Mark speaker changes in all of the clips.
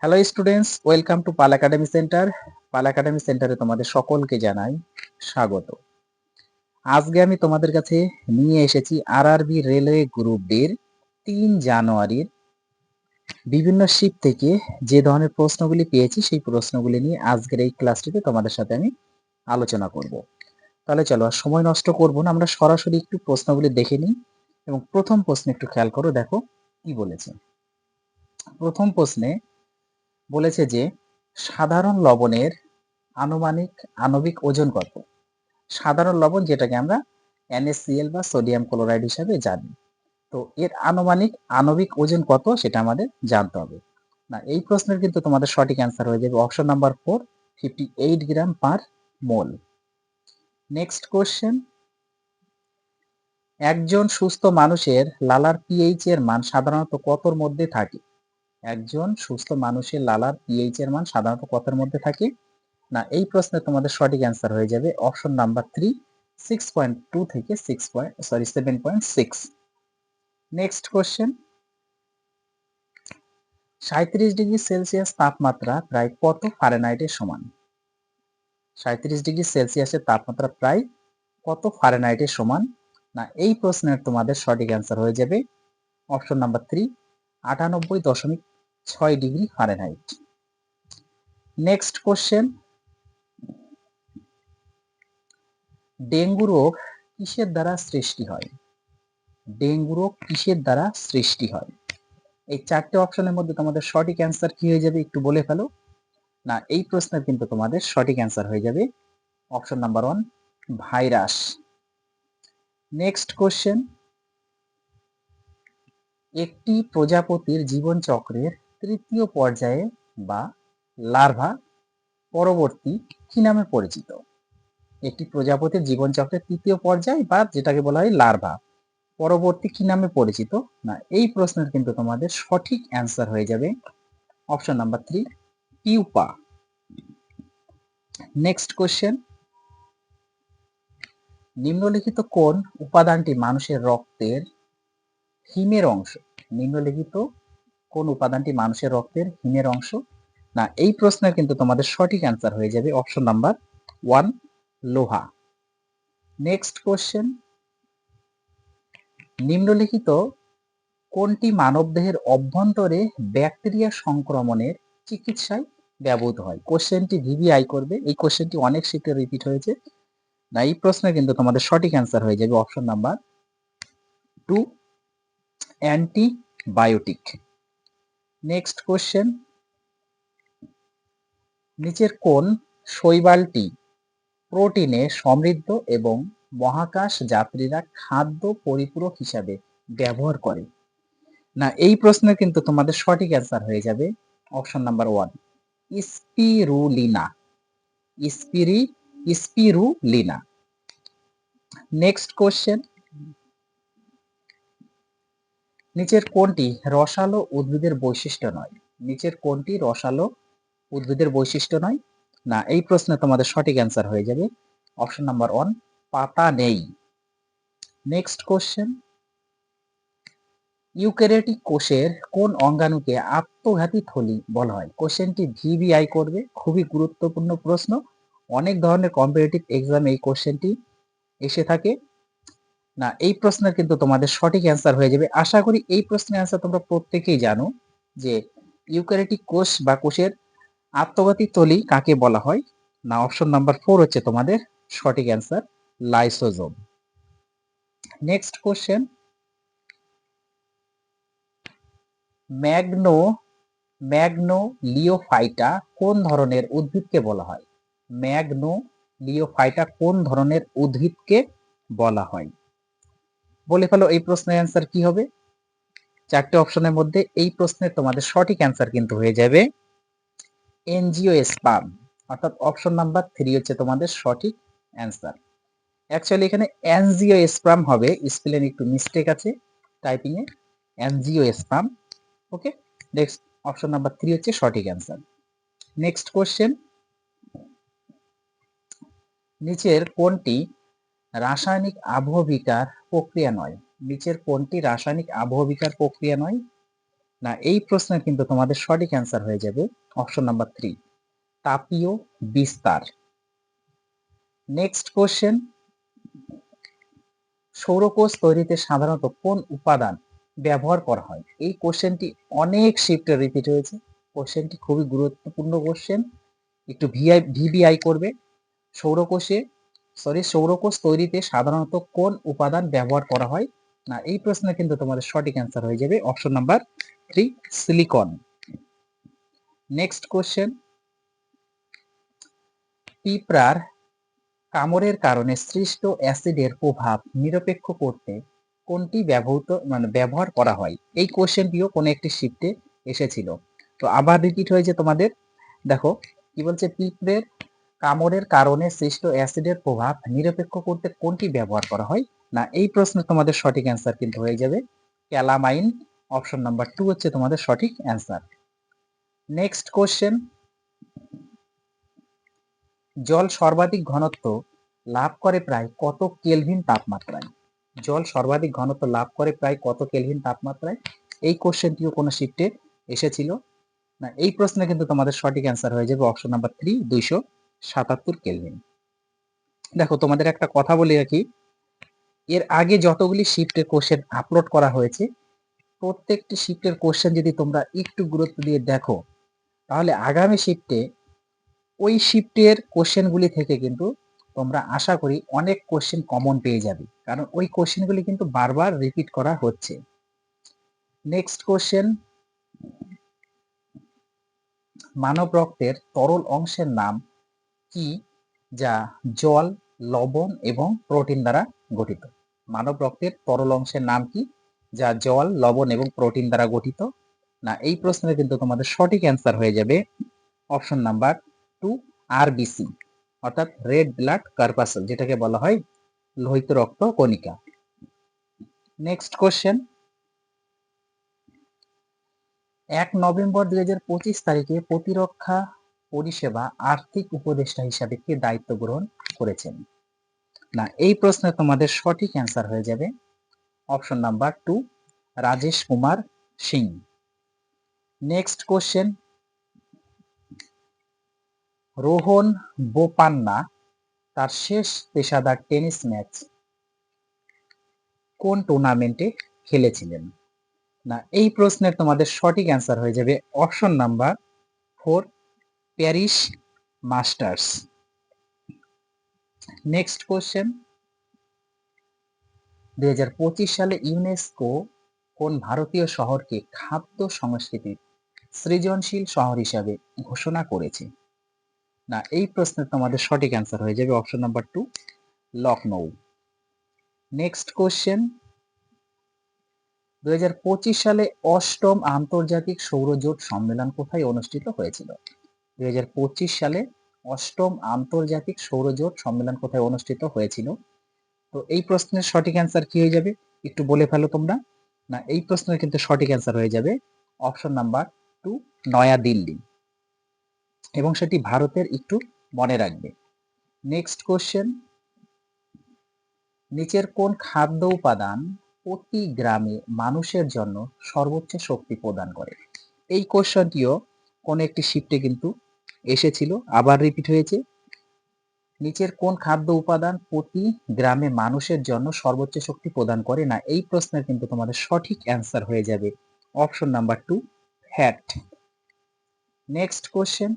Speaker 1: Hello students, welcome to Pal academy centre. Pal academy সেন্টারে তোমাদের সকলকে জানাই স্বাগত। আজকে আমি তোমাদের কাছে নিয়ে এসেছি আরআরবি রেলওয়ে গ্রুপ ডির 3 জানুয়ারির বিভিন্ন শিফট থেকে যে ধরনের প্রশ্নগুলি পেয়েছি সেই প্রশ্নগুলি নিয়ে আজকের এই ক্লাসটিতে তোমাদের সাথে আমি আলোচনা করব। তাহলে চলো আর সময় নষ্ট করব না, আমরা সরাসরি একটু প্রশ্নগুলি দেখে নিই এবং প্রথম প্রশ্ন একটু খেয়াল করো, দেখো কি বলেছে। প্রথম প্রশ্নে বলেছে যে সাধারণ লবণের আনুমানিক আণবিক ওজন কত? সাধারণ লবণ যেটাকে আমরা NaCl বা সোডিয়াম ক্লোরাইড হিসাবে জানি, তো এর আনুমানিক আণবিক ওজন কত সেটা আমাদের জানতে হবে। না, এই প্রশ্নের কিন্তু তোমাদের সঠিক অ্যান্সার হয়ে যাবে অপশন নাম্বার 4, 58 গ্রাম পার মোল। নেক্সট কোশ্চেন, একজন সুস্থ মানুষের লালার পিএইচ এর মান সাধারণত কতর মধ্যে থাকে? একজন সুস্থ মানুষের লালার পিএইচ এর মান সাধারণত কতর মধ্যে থাকে? না, এই প্রশ্নে তোমাদের সঠিক অ্যান্সার হয়ে যাবে অপশন নাম্বার 3, 6.2 থেকে 7.6। নেক্সট কোশ্চেন, 37 ডিগ্রি সেলসিয়াস তাপমাত্রা প্রায় কত ফারেনহাইটের সমান? 37 ডিগ্রি সেলসিয়াসের তাপমাত্রা প্রায় কত ফারেনহাইটের সমান? না, এই প্রশ্নের তোমাদের সঠিক অ্যান্সার হয়ে যাবে option number 3, 98.6 degree Fahrenheit. Next question, dengue রোগ কিসের দ্বারা সৃষ্টি হয়? ডেঙ্গু রোগ কিসের দ্বারা সৃষ্টি হয়? এই 4টে অপশনের মধ্যে তোমাদের সঠিক অ্যান্সার কি হয়ে যাবে একটু বলে ফেলো। না, এই প্রশ্নের কিন্তু তোমাদের সঠিক অ্যান্সার হয়ে যাবে option number 1, virus. Next question, একটি প্রজাপতির জীবনচক্রের তৃতীয় পর্যায়ে বা লার্ভা পরবর্তী কি নামে পরিচিত? একটি প্রজাপতির জীবনচক্রের তৃতীয় পর্যায় বা যেটাকে বলা হয় লার্ভা পরবর্তী কি নামে পরিচিত? না, এই প্রশ্নের কিন্তু তোমাদের সঠিক অ্যান্সার হয়ে যাবে option number 3, pupa. Next question, নিম্নলিখিত কোন উপাদানটি মানুষের রক্তের হিমের অংশ? নিম্নলিখিত কোন উপাদানটি মানুষের রক্তের হিমের অংশ? না, এই প্রশ্নের কিন্তু তোমাদের সঠিক অ্যান্সার হয়ে যাবে অপশন নাম্বার 1, লোহা। নেক্সট কোশ্চেন, নিম্নলিখিত কোনটি মানবদেহের অভ্যন্তরে ব্যাকটেরিয়া সংক্রমণের চিকিৎসায় ব্যবহৃত হয়? কোশ্চেনটি ভিভিআই করবে, এই কোশ্চেনটি অনেক শিফটে রিপিট হয়েছে। না, এই প্রশ্নে কিন্তু তোমাদের সঠিক অ্যান্সার হয়ে যাবে option number 2, antibiotic. Next question, নিচের কোন শৈবালটি প্রোটিনে সমৃদ্ধ এবং মহাকাশ যাত্রীরা খাদ্য পরিপূরক হিসাবে ব্যবহার করে? না, এই প্রশ্নের কিন্তু তোমাদের সঠিক অ্যান্সার হয়ে যাবে অপশন নাম্বার 1, স্পিরুলিনা। স্পিরি স্পিরুলিনা। নেক্সট কোশ্চেন, নিচের কোনটি রসালো উদ্ভিদের বৈশিষ্ট্য নয়? নিচের কোনটি রসালো উদ্ভিদের বৈশিষ্ট্য নয়? না, এই প্রশ্নে তোমাদের সঠিক অ্যান্সার হয়ে যাবে অপশন নাম্বার 1, পাতা নেই। নেক্সট কোশ্চেন, ইউক্যারিওটিক কোষের কোন অঙ্গাণুকে আত্মঘাতী থলি বলা হয়? কোশ্চেনটি ভিভিআই করবে, খুবই গুরুত্বপূর্ণ প্রশ্ন, অনেক ধরনের কম্পিটিটিভ এক্সামে এই কোশ্চেনটি এসে থাকে। না, এই প্রশ্নের কিন্তু তোমাদের সঠিক অ্যান্সার হয়ে যাবে, আশা করি এই প্রশ্নের অ্যান্সার তোমরা প্রত্যেকেই জানো যে ইউক্যারিওটিক কোষ বা কোষের আত্মঘাতী থলি কাকে বলা হয়? না, অপশন নাম্বার 4 হচ্ছে তোমাদের সঠিক অ্যান্সার, লাইসোজোম। নেক্সট কোশ্চেন, ম্যাগনো ম্যাগনোলিওফাইটা কোন ধরনের উদ্ভিদকে বলা হয়? ম্যাগনোলিওফাইটা কোন ধরনের উদ্ভিদকে বলা হয়? বলে ফেলো এই প্রশ্নের অ্যান্সার কি হবে। 4টে অপশনের মধ্যে এই প্রশ্নের তোমাদের সঠিক অ্যান্সার কিন্তু হয়ে যাবে এনজিওস্পার্ম, অর্থাৎ অপশন নাম্বার 3 হচ্ছে তোমাদের সঠিক অ্যান্সার। অ্যাকচুয়ালি এখানে অ্যানজিওস্পার্ম হবে, স্পেলিং একটু মিস্টেক আছে টাইপিং এ, অ্যানজিওস্পার্ম। ওকে, নেক্সট অপশন নাম্বার 3 হচ্ছে সঠিক অ্যান্সার। নেক্সট কোশ্চেন, নিচের কোনটি রাসায়নিক আবহবিকার প্রক্রিয়া নয়? নিচের কোনটি রাসায়নিক আবহবিকার প্রক্রিয়া নয়? না, এই প্রশ্নের কিন্তু তোমাদের সঠিক অ্যান্সার হয়ে যাবে অপশন নাম্বার 3, তাপীয় বিস্তার। নেক্সট কোশ্চেন, সৌরকোষ তৈরিতে সাধারণত কোন উপাদান ব্যবহার করা হয়? এই কোশ্চেনটি অনেক শিফটে রিপিট হয়েছে। কোশ্চেনটি খুবই গুরুত্বপূর্ণ কোশ্চেন, একটু ভিবিআই করবে। সৌরকোষ তৈরিতে সাধারণত কোন উপাদান ব্যবহার করা হয়? না, এই প্রশ্নে কিন্তু তোমাদের সঠিক অ্যান্সার হয়ে যাবে option number 3, silicon. Next question, পিঁপড়ার কামড়ের কারণে সৃষ্ট অ্যাসিডের প্রভাব নিরপেক্ষ করতে কোনটি ব্যবহার করা হয়? এই কোশ্চেনটিও কোনো একটি শিফটে এসেছিল, তো আবার রিপিট হয়েছে তোমাদের। দেখো কি বলছে, পিঁপড়ের কামড়ের কারণে সৃষ্ট অ্যাসিডের প্রভাব নিরপেক্ষ করতে কোনটি ব্যবহার করা হয়? না, এই প্রশ্নে তোমাদের সঠিক অ্যান্সার কিন্তু হয়ে যাবে ক্যালামাইন। অপশন নাম্বার 2 হচ্ছে তোমাদের সঠিক অ্যান্সার। নেক্সট কোশ্চেন, জল সর্বাধিক ঘনত্ব লাভ করে প্রায় কত কেলভিন তাপমাত্রায়? জল সর্বাধিক ঘনত্ব লাভ করে প্রায় কত কেলভিন তাপমাত্রায়? এই কোশ্চেনটিও কোনো শিফটে এসেছিল। না, এই প্রশ্নে কিন্তু তোমাদের সঠিক অ্যান্সার হয়ে যাবে অপশন নাম্বার 3, 277 কেলভিন। দেখো তোমাদের একটা কথা বলে রাখি, এর আগে যতগুলি শিফটের কোশ্চেন আপলোড করা হয়েছে, প্রত্যেকটি শিফটের কোশ্চেন যদি তোমরা একটু গুরুত্ব দিয়ে দেখো, তাহলে আগামী শিফটে ওই শিফটের কোশ্চেনগুলি থেকে কিন্তু তোমরা আশা করি অনেক কোশ্চেন কমন পেয়ে যাবে, কারণ ওই কোশ্চেনগুলি কিন্তু বারবার রিপিট করা হচ্ছে। নেক্সট কোশ্চেন, মানব রক্তের তরল অংশের নাম কি যা জল, লবণ এবং প্রোটিন দ্বারা গঠিত? মানব রক্তের তরল অংশের নাম কি যা জল, লবণ এবং প্রোটিন দ্বারা গঠিত? না, এই প্রশ্নের কিন্তু তোমাদের সঠিক অ্যান্সার হয়ে যাবে অপশন নাম্বার 2, আরবিসি, অর্থাৎ রেড ব্লাড কর্পাসল, যেটাকে বলা হয় লোহিত রক্ত কণিকা। নেক্সট কোশ্চেন, 1 নভেম্বর 2025 তারিখে প্রতিরক্ষা পরিষেবা আর্থিক উপদেষ্টা হিসাবে কে দায়িত্ব গ্রহণ করেছেন? না, এই প্রশ্নে তোমাদের সঠিক অ্যান্সার হয়ে যাবে option number 2, Rajesh Kumar Singh. Next question, Rohan Bopanna তার শেষ পেশাদার টেনিস ম্যাচ কোন টুর্নামেন্টে খেলেছিলেন? না, এই প্রশ্নের তোমাদের সঠিক অ্যান্সার হয়ে যাবে option number 4, Paris masters. Next question, 2025 সালে ইউনেস্কো কোন ভারতীয় শহরকে খাদ্য সংস্কৃতির সৃজনশীল শহর হিসাবে ঘোষণা করেছে? না, এই প্রশ্নের তোমাদের সঠিক অ্যান্সার হয়ে যাবে option number 2, Lucknow. Next question, 2025 সালে অষ্টম আন্তর্জাতিক সৌরজোট সম্মেলন কোথায় অনুষ্ঠিত হয়েছিল? 2025 সালে অষ্টম আন্তর্জাতিক সৌরজোট সম্মেলন কোথায় অনুষ্ঠিত হয়েছিল? তো এই প্রশ্নের সঠিক অ্যান্সার কি হয়ে যাবে, একটু বলে ফেলো তোমরা। না, এই প্রশ্নের কিন্তু সঠিক অ্যান্সার হয়ে যাবে অপশন নাম্বার 2, নয়াদিল্লি, এবং সেটি ভারতের, একটু মনে রাখবে। নেক্সট কোশ্চেন, নিচের কোন খাদ্য উপাদান প্রতি গ্রামে মানুষের জন্য সর্বোচ্চ শক্তি প্রদান করে? এই কোশ্চেনটিও কোন একটি শিফটে কিন্তু এসেছিল, আবার রিপিট হয়েছে। নিচের কোন খাদ্য উপাদান প্রতি গ্রামে মানুষের জন্য সর্বোচ্চ শক্তি প্রদান করে? না, এই প্রশ্নের কিন্তু তোমাদের সঠিক অ্যান্সার হয়ে যাবে option number 2, fat. Next question,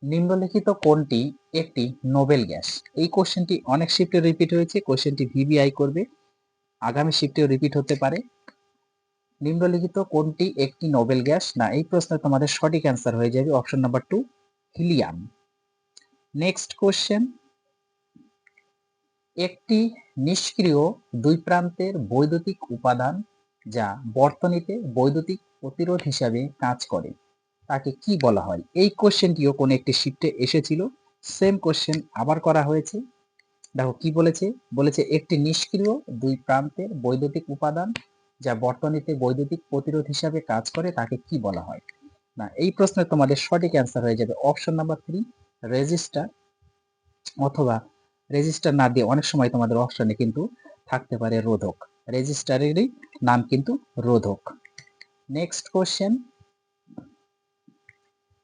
Speaker 1: নিম্নলিখিত কোনটি একটি নোবেল গ্যাস? এই কোশ্চেনটি অনেক শিফটে রিপিট হয়েছে, কোশ্চেনটি ভিবিআই করবে, আগামী শিফটেও রিপিট হতে পারে। নিম্নলিখিত কোনটি একটি নোবেল গ্যাস? না, এই প্রশ্নের তোমাদের সঠিক অ্যান্সার হয়ে যাবে option number 2, helium. Next question, একটি নিষ্ক্রিয় দুই প্রান্তের বৈদ্যুতিক উপাদান যা বর্তনীতে বৈদ্যুতিক প্রতিরোধ হিসাবে কাজ করে তাকে কি বলা হয়? এই কোশ্চেনটিও কোন একটি শিফটে এসেছিল, সেম কোশ্চেন আবার করা হয়েছে। দেখো কি বলেছে, বলেছে একটি নিষ্ক্রিয় দুই প্রান্তের বৈদ্যুতিক উপাদান যা বর্তনীতে বৈদ্যুতিক প্রতিরোধ হিসাবে কাজ করে তাকে কি বলা হয়? না, এই প্রশ্নের তোমাদের সঠিক অ্যান্সার হয়ে যাবে অপশন নাম্বার 3, রেজিস্টার, অথবা রেজিস্টার না দিয়ে অনেক সময় তোমাদের অপশনে কিন্তু থাকতে পারে রোধক। রেজিস্টারেরই নাম কিন্তু রোধক। নেক্সট কোশ্চেন,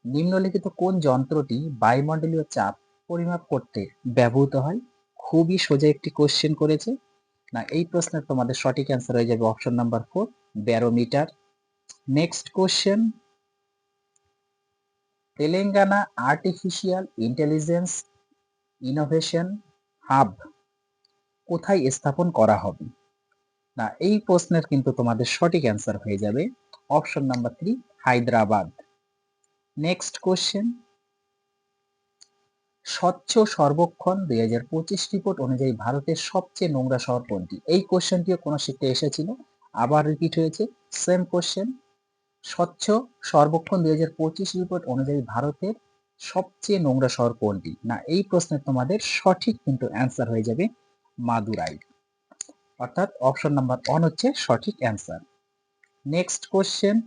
Speaker 1: নিম্নলিখিত কোন যন্ত্রটি বায়ুমণ্ডলীয় চাপ পরিমাপ করতে ব্যবহৃত হয়? খুবই সোজা একটি কোশ্চেন করেছে। না, এই প্রশ্নের তোমাদের সঠিক অ্যান্সার হয়ে যাবে option number 4, barometer. Next question, Telangana artificial intelligence innovation hub কোথায় স্থাপন করা হবে? না, এই প্রশ্নের কিন্তু তোমাদের সঠিক অ্যান্সার হয়ে যাবে option number 3, Hyderabad. Next question, স্বচ্ছ সর্বেক্ষণ 2025 রিপোর্ট অনুযায়ী ভারতের সবচেয়ে নোংরা শহর কোনটি? এই কোশ্চেনটিও কোন শিফটে এসেছিল, আবার রিপিট হয়েছে, সেম কোশ্চেন। স্বচ্ছ সর্বেক্ষণ 2025 রিপোর্ট অনুযায়ী ভারতের সবচেয়ে নোংরা শহর কোনটি? না, এই প্রশ্নের তোমাদের সঠিক কিন্তু অ্যান্সার হয়ে যাবে মাদুরাই, অর্থাৎ অপশন নাম্বার 1 হচ্ছে সঠিক অ্যান্সার। নেক্সট কোশ্চেন,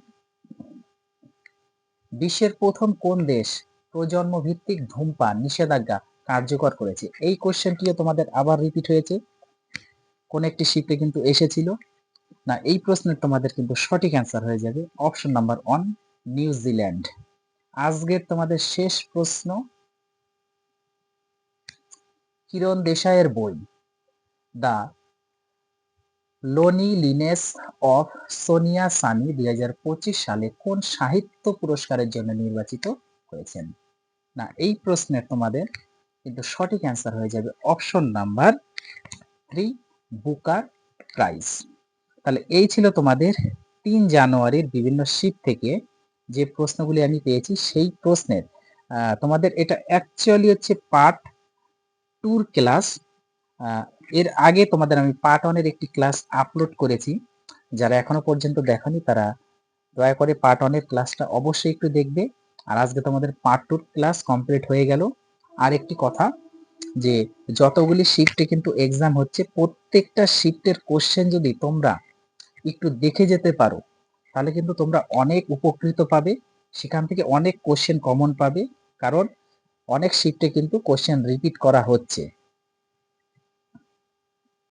Speaker 1: বিশ্বের প্রথম কোন দেশ প্রজন্ম ভিত্তিক ধূমপান নিষেধাজ্ঞা কার্যকর করেছে? এই কোশ্চেনটিও তোমাদের আবার রিপিট হয়েছে, কোন একটি শিফটে কিন্তু এসেছিল। না, এই প্রশ্নের তোমাদের কিন্তু সঠিক অ্যান্সার হয়ে যাবে অপশন নাম্বার 1, নিউজিল্যান্ড। আজকের তোমাদের শেষ প্রশ্ন, কিরণ দেশাইয়ের বই the loneliness of Sonia Sunny 2025 সালে কোন সাহিত্য পুরস্কারের জন্য নির্বাচিত হয়েছেন? না, এই প্রশ্নের তোমাদের কিন্তু সঠিক অ্যান্সার হয়ে যাবে অপশন নাম্বার 3, বুকার প্রাইজ। তাহলে এই ছিল তোমাদের 3 জানুয়ারির বিভিন্ন শিফট থেকে যে প্রশ্নগুলি আমি পেয়েছি সেই প্রশ্নের তোমাদের এটা অ্যাকচুয়ালি হচ্ছে পার্ট 2 ক্লাস। এর আগে তোমাদের আমি পার্ট 1 এর একটি ক্লাস আপলোড করেছি, যারা এখনো পর্যন্ত দেখনি তারা দয়া করে পার্ট 1 এর ক্লাসটা অবশ্যই একটু দেখবে। আর আজকে তোমাদের পার্ট 2 ক্লাস কমপ্লিট হয়ে গেল। আর একটি কথা, যে যতগুলি শিফটে কিন্তু এক্সাম হচ্ছে প্রত্যেকটা শিফটের কোশ্চেন যদি তোমরা একটু দেখে যেতে পারো তাহলে কিন্তু তোমরা অনেক উপকৃত পাবে, সেখান থেকে অনেক কোশ্চেন কমন পাবে, কারণ অনেক শিফটে কিন্তু কোশ্চেন রিপিট করা হচ্ছে।